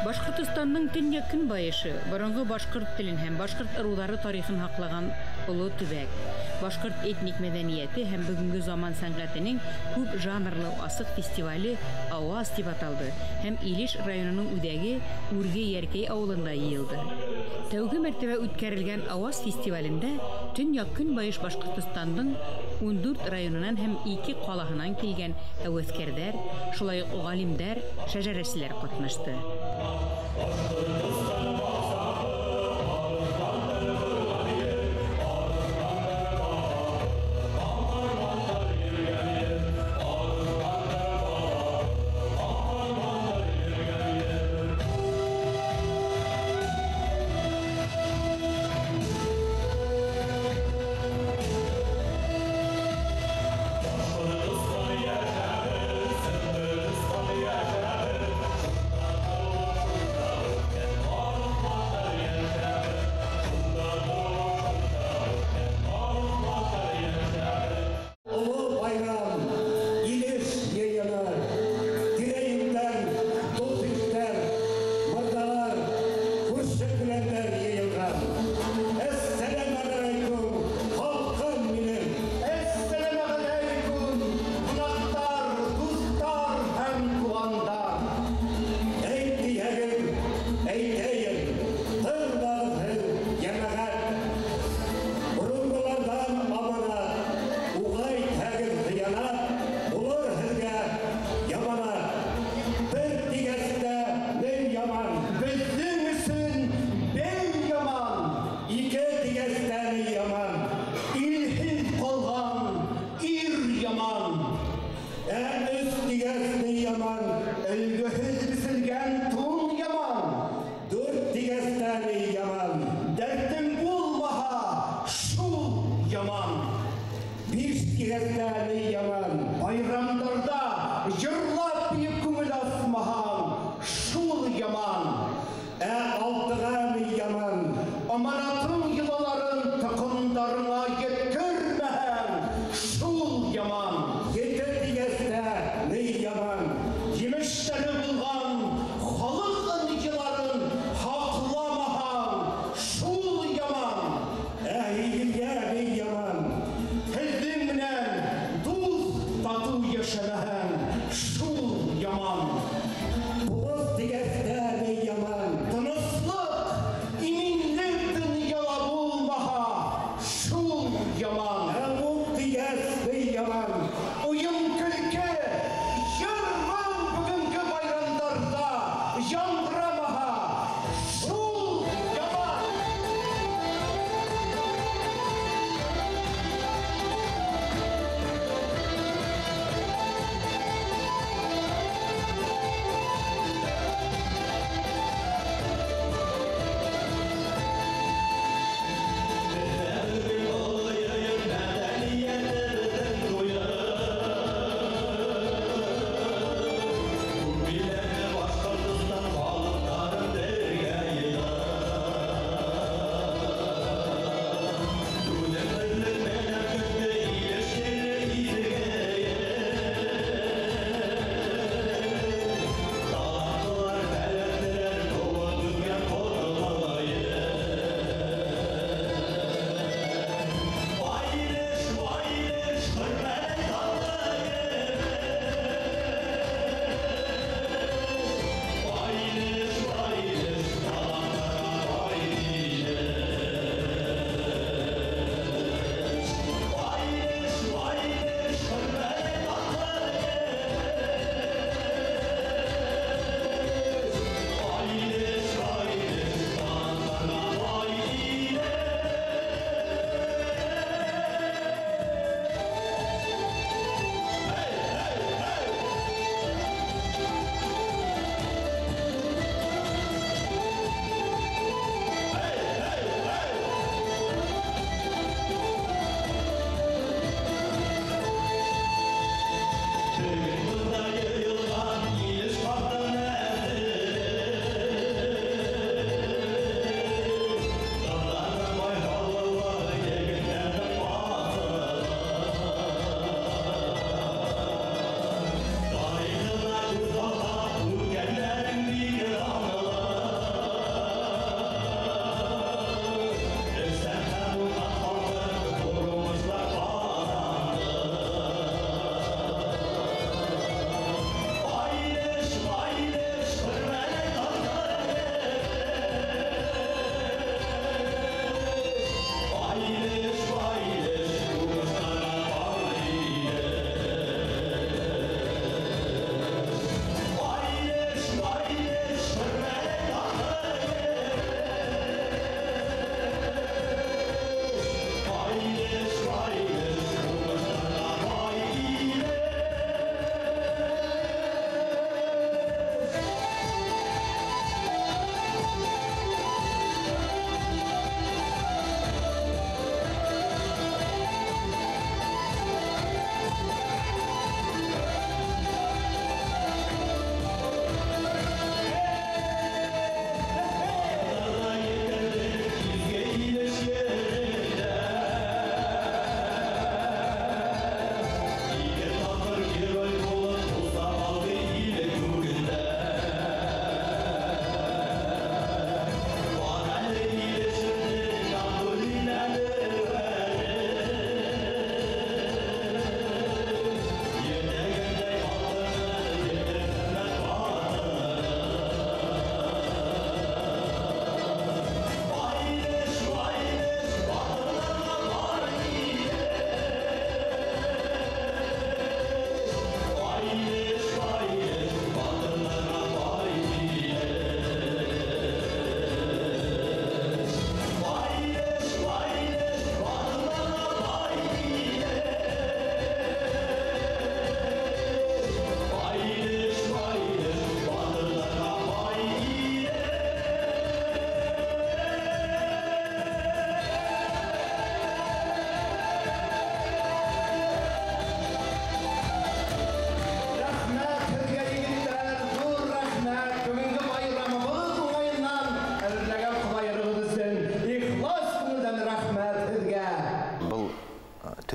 Башкортстанның төньяк көнбайышы борынгы башкорт телен һәм башкорт ырулары тарихын һаклаган олы төбәк. Башкорт этник мәдәнияте һәм бүгенге заман сәнгатенең күп жанрлы асык фестивале Аваз дип аталды һәм Илеш районының үдәге Үрге-Яркәй авылында йыелды. Тәүге мәртәбә үткәрелгән Аваз фестивалендә төньяк көнбайыш Башкортстанның 14 районынан һәм 2 калаһынан килгән әвәскәрләр, шулай ук галимнәр, шәҗәрәчеләр катнашты.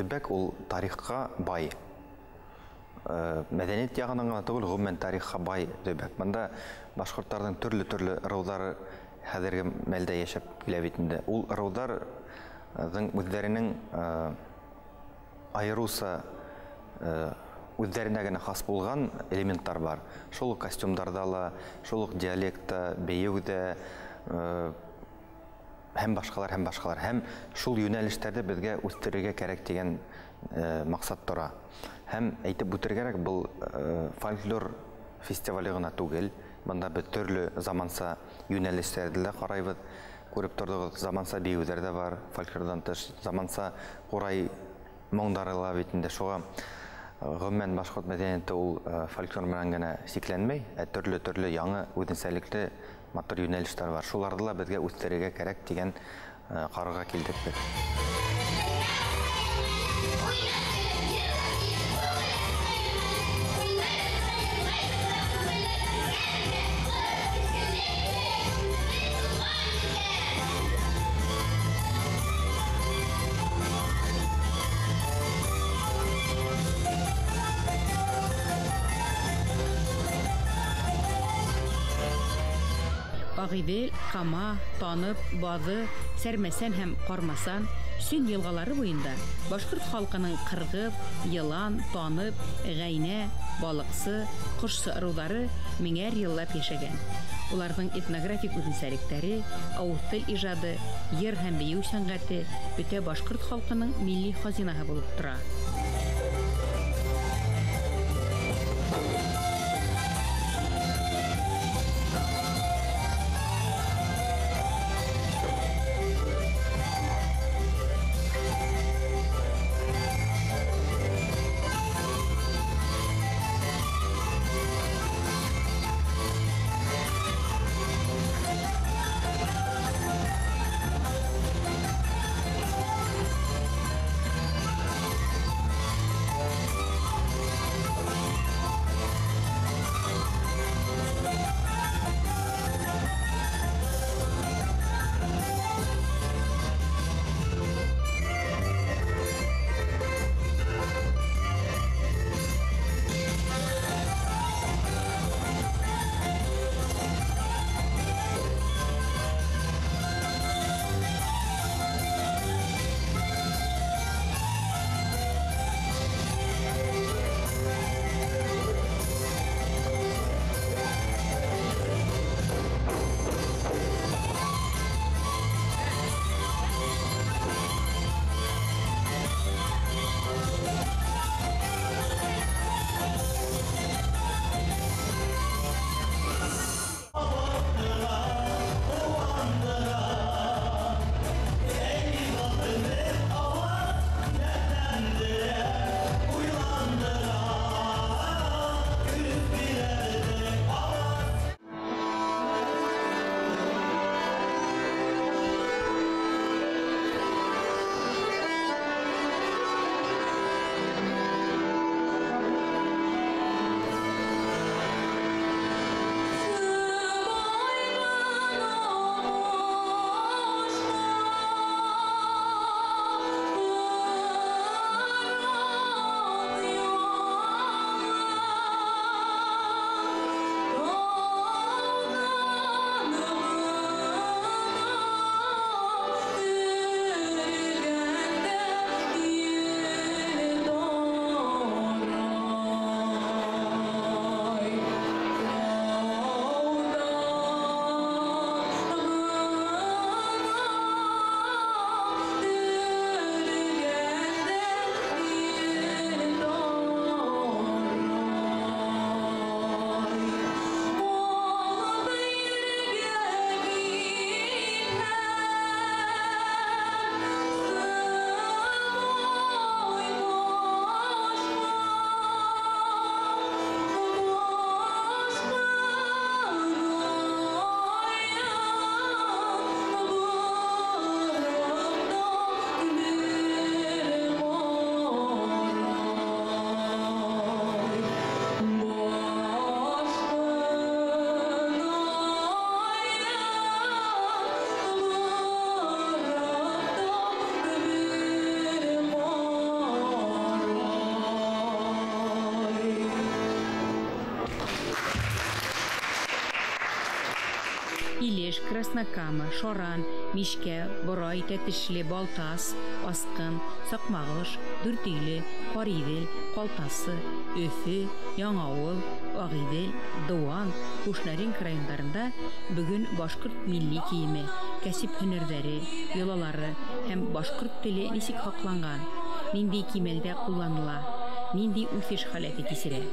төбәк ул тарихка бай. Мәдәният ягынан гына түгел, гомумән тарихка бай төбәк. Монда башкортларның төрле ырулары хәзерге мәлдә яшәп килә бит инде. Ул ыруларның үзләренең айыруса үзләренә генә хас булган элементтар бар. Шул костюмдарда ла, шул диалектта, бейеүдә һәм башкалар. Һәм шул юнәлештәрдә безгә үстерергә кирәк дигән максат тора. Һәм әйтеп үтергәрәк, бұл фольклор фестивале гына түгел. Монда без төрле заманса юнәлештәрдә дә карайбыз. Күреп тордыгыз, заманса бейеүләр дә бар, фольклордан тыш, заманса курай моңдары ла бит инде. Шуга гомумән башкорт мәдәнияте ул фольклор менән генә шикләнмәй, төрле яңа үзенчәлекле матур юнәлештәр бар. Шуларда ла безгә үстерергә кирәк дигән карарга килдек без. Агыйдел, Кама, Танып, Базы, Сәрмәсән һәм Кармасан Сүн елгалары буенда башкорт халкының Кыргыз, Йылан, Танып, Гайнә, Балыксы, Кошсы ырулары меңәр еллап яшәгән. Уларның этнографик үзенчәлекләре, авыз тел иҗады, йыр һәм бию сәнгате бөтә башкорт халкының милли хазинаһы булып тора. Илеш, Краснокама, Шоран, Мишке, Борай, Тәтешле, Балтас, Аскын, Сакмагыш, Дүртөйле, Каридел, Калтасы, Өфе, Яңавыл, Агидел, Дыуан, Кушнарин райондарында бүген башкорт милли киеме, кәсип һөнәрләре, йолалары һәм башкорт теле ничек хакланган, нинди киемләрдә кулланыла, нинди үсеш халәте кисерә.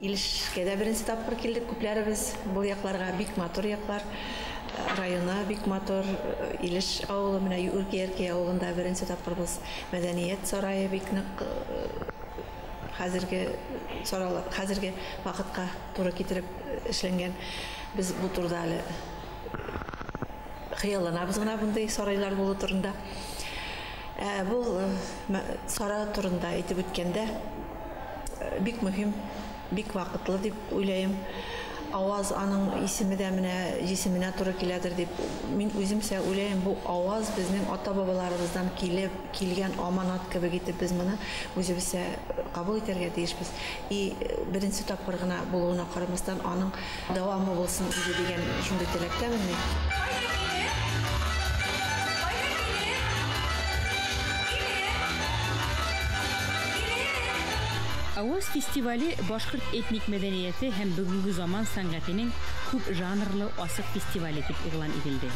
Илешкәдә беренче тапкыр килдек, күпләребез бу якларга бик матур яклар. Района бик матур, Илеш авылы менә Үркәерке авылында беренче тапкыр без мәдәният сарае бик нык хәзерге вакытка туры китереп эшләнгән. Без бу турда әле хыялланабыз гына бундай сарайлар булу турында. Бу сарай турында әйтеп үткәндә бик мөһим, бик вакытлы дип уйлыйм. Аваз аның исеме дә менә исеменә туры киләдер дип мин үземсә уйлыйм. Бу аваз безнең ата-бабаларыбыздан килгән аманат кебек итеп без моны үзебезсә кабул итәргә тиешбез. И беренче тапкыр гына булуына карамастан аның дәвамы булсын дигән шундый теләктәмен. Аваз фестивале башкорт этник мәдәнияте һәм бүгенге заман сәнгатенең күп жанрлы асык фестивале дип игълан ителде.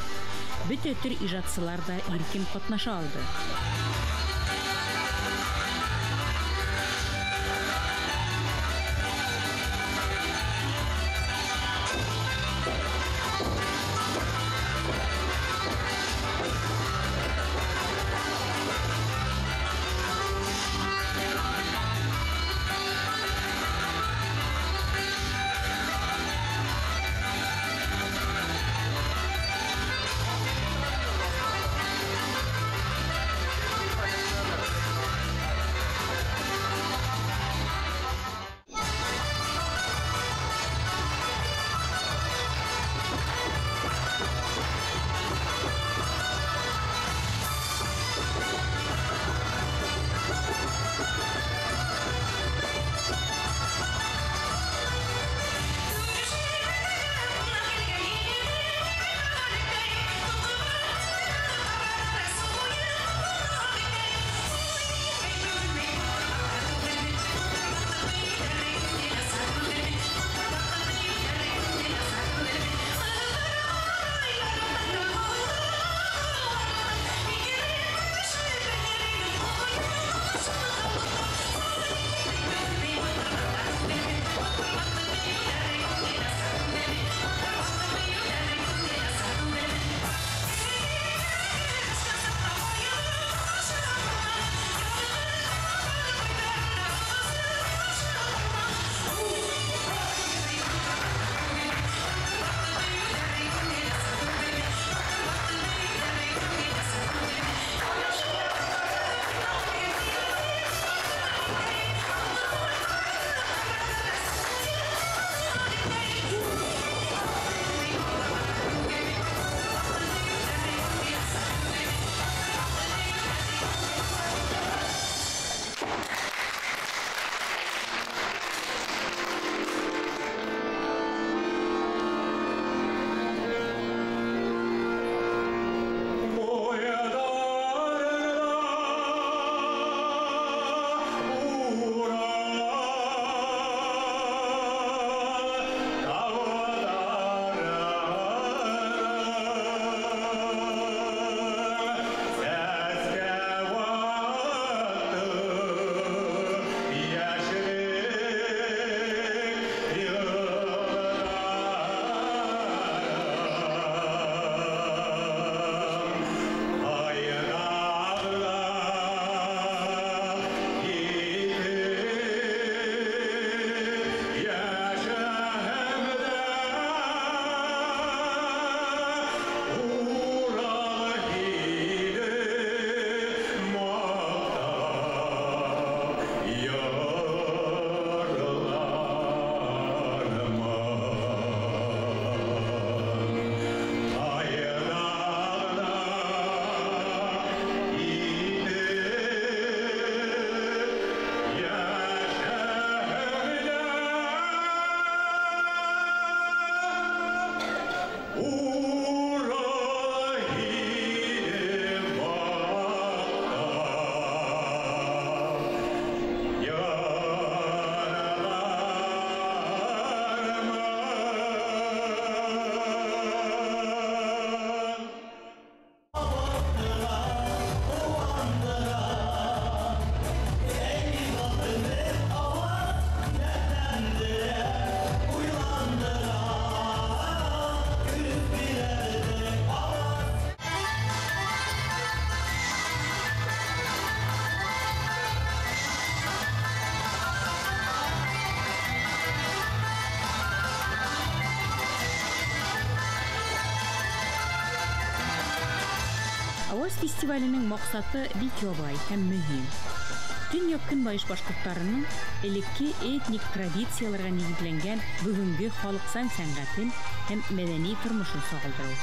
Бөтә төр иҗатчылар да иркен катнаша алды. Аваз фестиваленең максаты бик ябай һәм мөһим. Көньяк-көнбайыш башкортларының элекке этник традицияларга нигезләнгән бүгенге халыксан сәнгатен һәм мәдәни тормышын сагылдыру.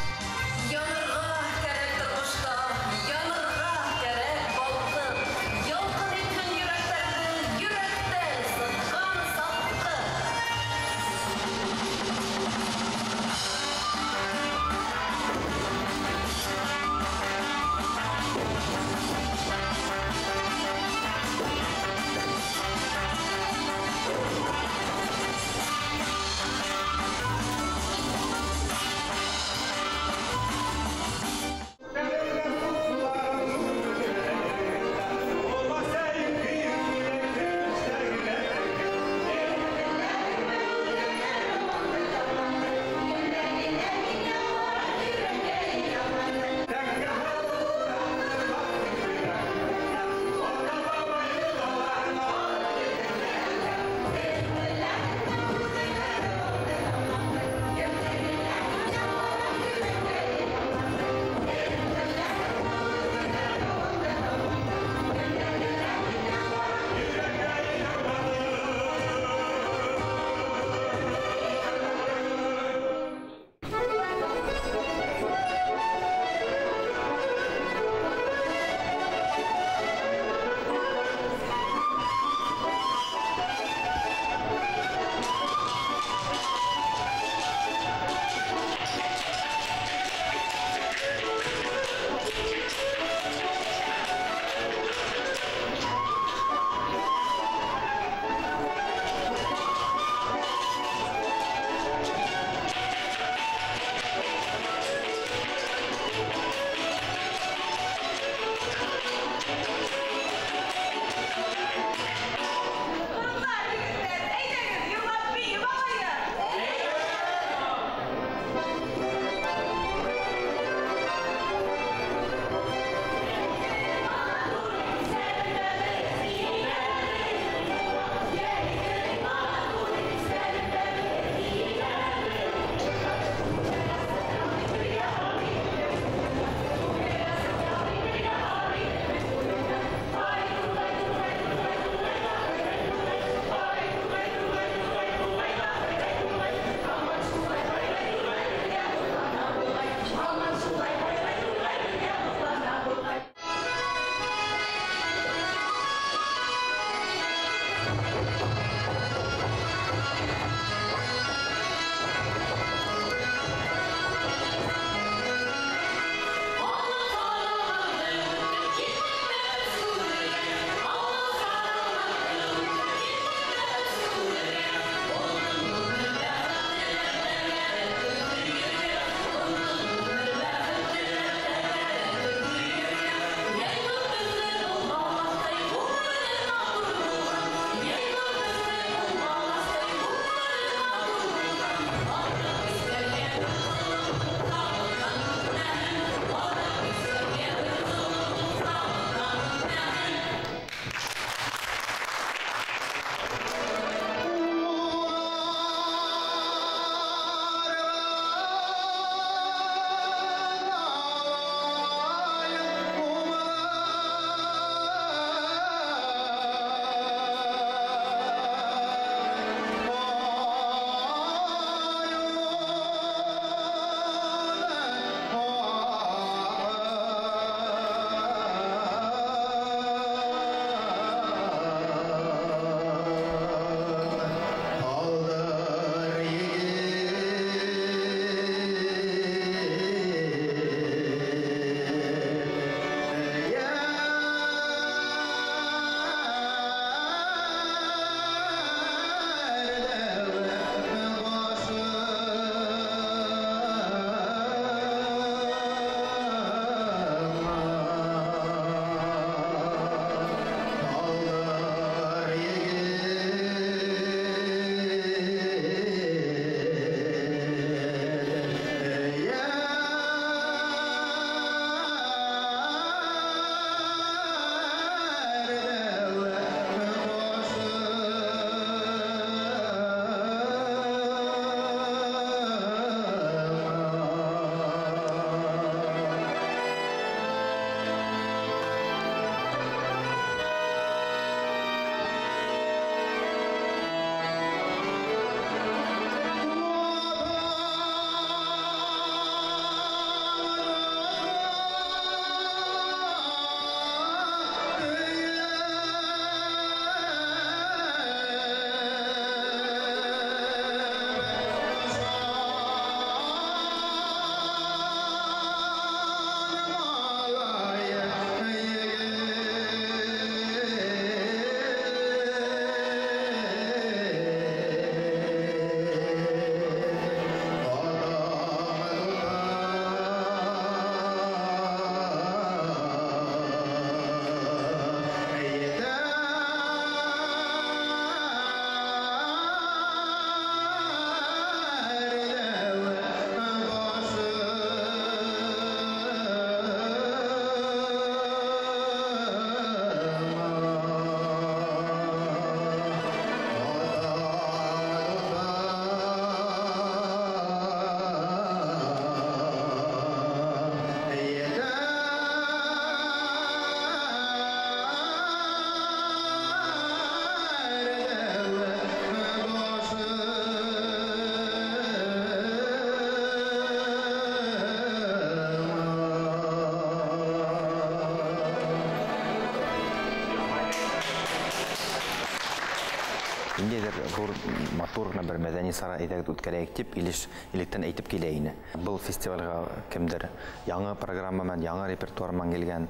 Киндедер зур матурна бер мәдәни сара әйтәгез үткәрәйек дип илектән әйтеп килә ине. Был фестивальгә кемдер яңа программа мен яңа репертуар мен килгән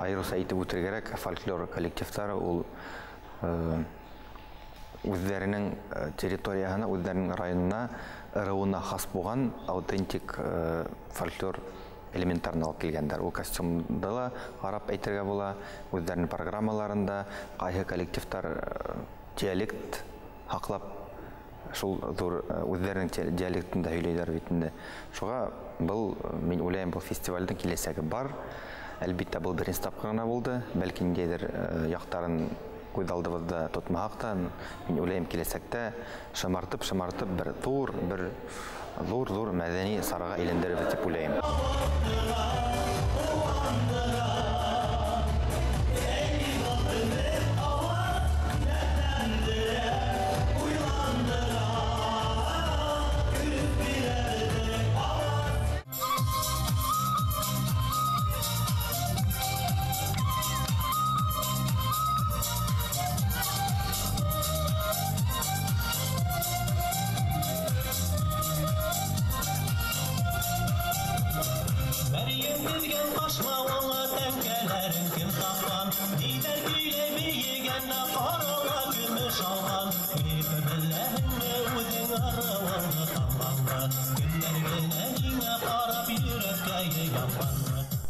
айрыса әйтеп үтергәрәк фольклор коллективтары ул үзләренең территориясына, үзләренең районына ырыуына хас булган аутентик фольклор элементтарын алып килгәннәр. Ул костюмда ла карап әйтергә була, үзләренең программаларында кайсы коллективтар диалект хаклап шул зур үзләренең диалектында һөйләйләр бит инде. Шуңа был мин уйлыйм бу фестивальдә киләсәге бар. Әлбәттә бу беренче тапкыр гына булды. Бәлки ниндидер яктарын куйдалдыбызда тотмахтан мин уйлыйм киләсәктә шамартып бер зур мәдәни сарага әйләндереп дип уйлыйм.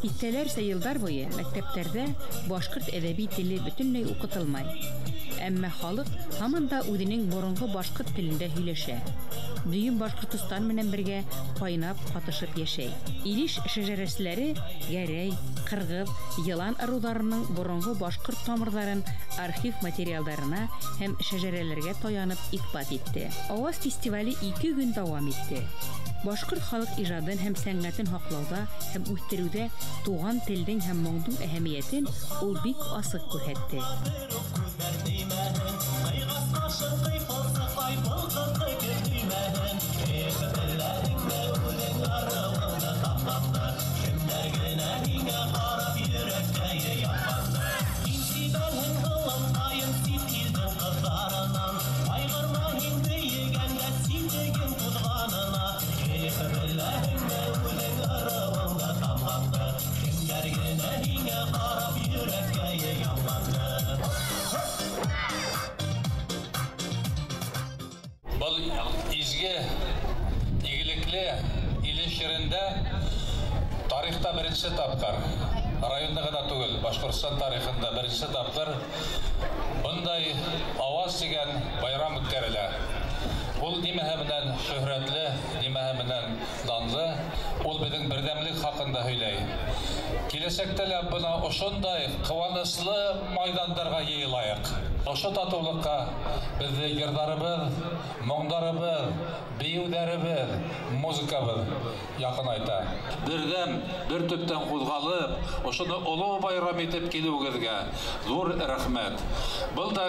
Итәләрсә елдар буе мәктәпләрдә башкорт әдәби теле бөтенләй укытылмай. Әмма халык һаман да үзенең борынгы башкорт телендә һөйләшә. Дүйім Башкортстан менән бергә кайнап, катышып яшәй. Илеш шәҗәрәселәре Гәрәй, Кыргыз, Елан ыруларының борынгы башкорт тамырларын архив материалларына һәм шәҗәрәләргә таянып исбат итте. Аваз фестивале 2 көн дәвам итте. Башкорт халык иҗадын һәм сәнгатен хаклауда һәм үстерүдә туган телдең һәм моңдың әһәмиятен ул бик асык күрсәтте. Тарихта беренче тапкыр, районда гына түгел, Башкортстан тарихында беренче тапкыр bunday аваз дигән байрам үткәрелә. Ул нимәһе белән шөһрәтле, нимәһе белән данлы, ул безнең бердәмлек хакында һөйләй. Киләсәктә лә бuna ошондай кыванычлы майдандарга йыелайык. Ошо татулыкка безнең йырдарыбыз, моңдарыбыз, биюләребез, музыкабыз якынайта. Бердәм, бер төптән кузгалып, ошоны олы байрам итеп килүегезгә зур рәхмәт. Бу да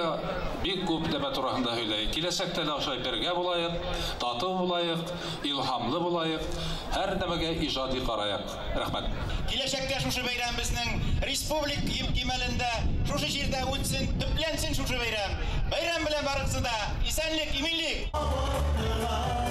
бик күп нәмә турында һөйләй. Киләсәктә лә ошай бергә булайык, тату булайык, илһамлы булайык, һәр нәмәгә иҗади карайык. Рәхмәт. Киләчәктә шушы бәйрәм безнең республик кимәлендә шушы җирдә үтсен, төпләнсен шушы бәйрәм. Бәйрәм белән барыгызны да исәнлек, иминлек.